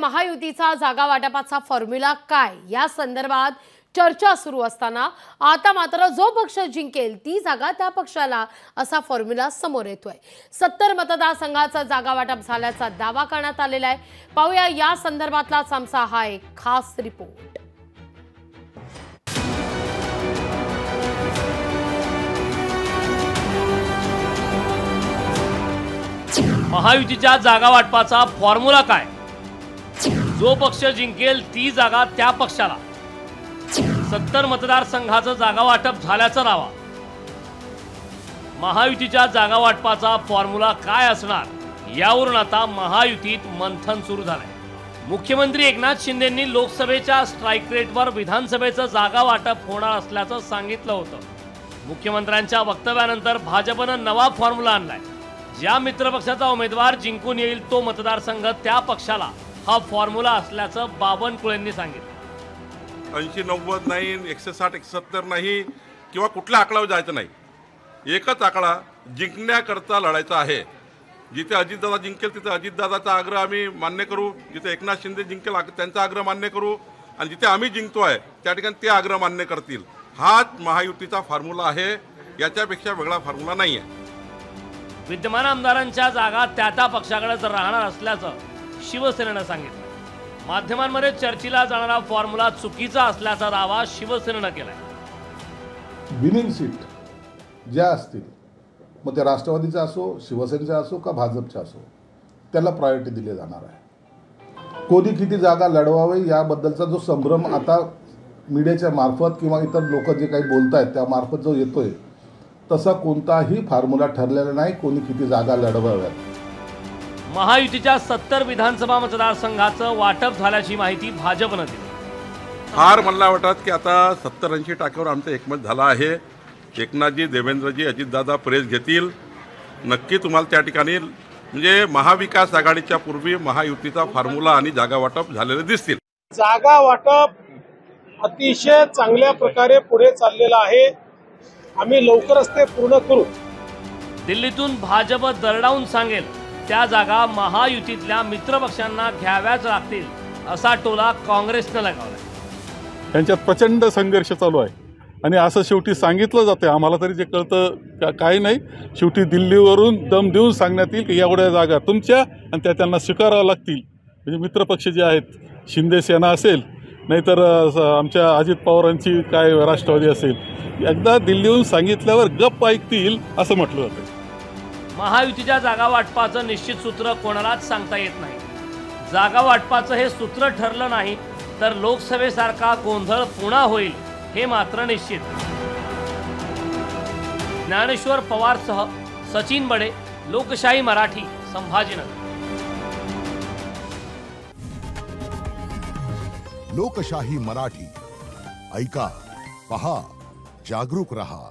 महायुतीचा जागा वाटपाचा फॉर्म्युला काय या संदर्भात चर्चा सुरू असताना आता मात्र जो पक्ष जिंकेल ती जागा त्या पक्षाला असा फॉर्म्युला समोर येतोय। 70 मतदारसंघाचा जागा वाटप झाल्याचा दावा करण्यात आलेला आहे। पाहूया या संदर्भातलाच आमचा हा एक खास रिपोर्ट। महायुतीच्या जागा वाटपाचा फॉर्म्युला काय? जो पक्ष जिंकेल ती जागा त्या पक्षाला। 70 मतदारसंघाचं जागा वाटप झाल्याचा दावा। महायुतीच्या जागा वाटपाचा फॉर्म्युला काय असणार यावरून आता महायुतीत मंथन सुरू झालंय। मुख्यमंत्री एकनाथ शिंदेंनी लोकसभेच्या स्ट्राइक रेटवर विधानसभेचं जागा वाटप होणार असल्याचं सांगितलं होतं। मुख्यमंत्र्यांच्या वक्तव्यानंतर भाजपनं नवा फॉर्म्युला आणलाय। ज्या मित्रपक्षाचा उमेदवार जिंकून येईल तो मतदारसंघ त्या पक्षाला हा फॉर्म्युला असल्याचं बावनकुळेंनी सांगितलं। 80-90 नाही, 160-170 नाही किंवा कुठल्या आकड्यावर जायचं नाही। एकच आकडा जिंकण्याकरता लढायचा आहे। जिथे अजितदादा जिंकेल तिथे अजितदादाचा आग्रह आम्ही मान्य करू, जिथे एकनाथ शिंदे जिंकेल त्यांचा आग्रह मान्य करू, आणि जिथे आम्ही जिंकतोय त्या ठिकाणी ते आग्रह मान्य करतील। हाच महायुतीचा फॉर्म्युला आहे, याच्यापेक्षा वेगळा फॉर्म्युला नाही आहे। विद्यमान आमदारांच्या जागा त्या पक्षाकडे राहणार असल्याचं शिवसेनेनं सांगितलं। माध्यमांमध्ये चर्चेला जाणारा फॉर्म्युला चुकीचा असल्याचा दावा शिवसेनेनं केलाय। विनिंग सीट ज्या असतील, मग ते राष्ट्रवादीचा असो, शिवसेनेचा असो का भाजपचा असो, त्याला प्रायोरिटी दिली जाणार आहे। कोणी किती जागा लढवावे याबद्दलचा जो संभ्रम आता मीडियाच्या मार्फत किंवा इतर लोक जे काही बोलतायत त्या मार्फत जो येतोय, तसा कोणताही फॉर्म्युला ठरलेला नाही कोणी किती जागा लढवाव्यात। महायुतीच्या 70 विधानसभा मतदारसंघाचं वाटप झाल्याची माहिती भाजपनं दिली। फार मला वाटत की आता 70-80 टाक्यावर आमचं एकमत झालं आहे। एकनाथजी, देवेंद्रजी, अजितदादा प्रेस घेतील। नक्की तुम्हाला त्या ठिकाणी म्हणजे महाविकास आघाडीच्या पूर्वी महायुतीचा फॉर्म्युला आणि जागा वाटप झालेले दिसतील। जागा वाटप अतिशय चांगल्या प्रकारे पुढे चाललेलं आहे। आम्ही लवकरच ते पूर्ण करू। दिल्लीतून भाजप दरडावून सांगेल त्या जागा महायुतीतल्या मित्रपक्षांना घ्याव्याच लागतील असा टोला काँग्रेसनं लगावलाय। त्यांच्यात प्रचंड संघर्ष चालू आहे आणि असं शेवटी सांगितलं जाते, आम्हाला तरी जे कळतं काही नाही, शेवटी दिल्लीवरून दम देऊन सांगण्यात येईल की एवढ्या जागा तुमच्या आणि त्या त्यांना स्वीकाराव्या लागतील। म्हणजे मित्रपक्ष जे आहेत, शिंदे सेना असेल, नाहीतर आमच्या अजित पवारांची काय राष्ट्रवादी असेल, एकदा दिल्लीहून सांगितल्यावर गप्प ऐकतील असं म्हटलं जातं। महायुतीच्या जागा वाटपाचं निश्चित सूत्र कोणालाच सांगता येत नाही। जागा वाटपाचं हे सूत्र ठरलं नाही तर लोकसभेसारखा गोंधळ पुन्हा होईल हे मात्र निश्चित। ज्ञानेश्वर पवारसह सचिन बडे, लोकशाही मराठी, संभाजीनगर। लोकशाही मराठी ऐका, पहा, जागरूक रहा।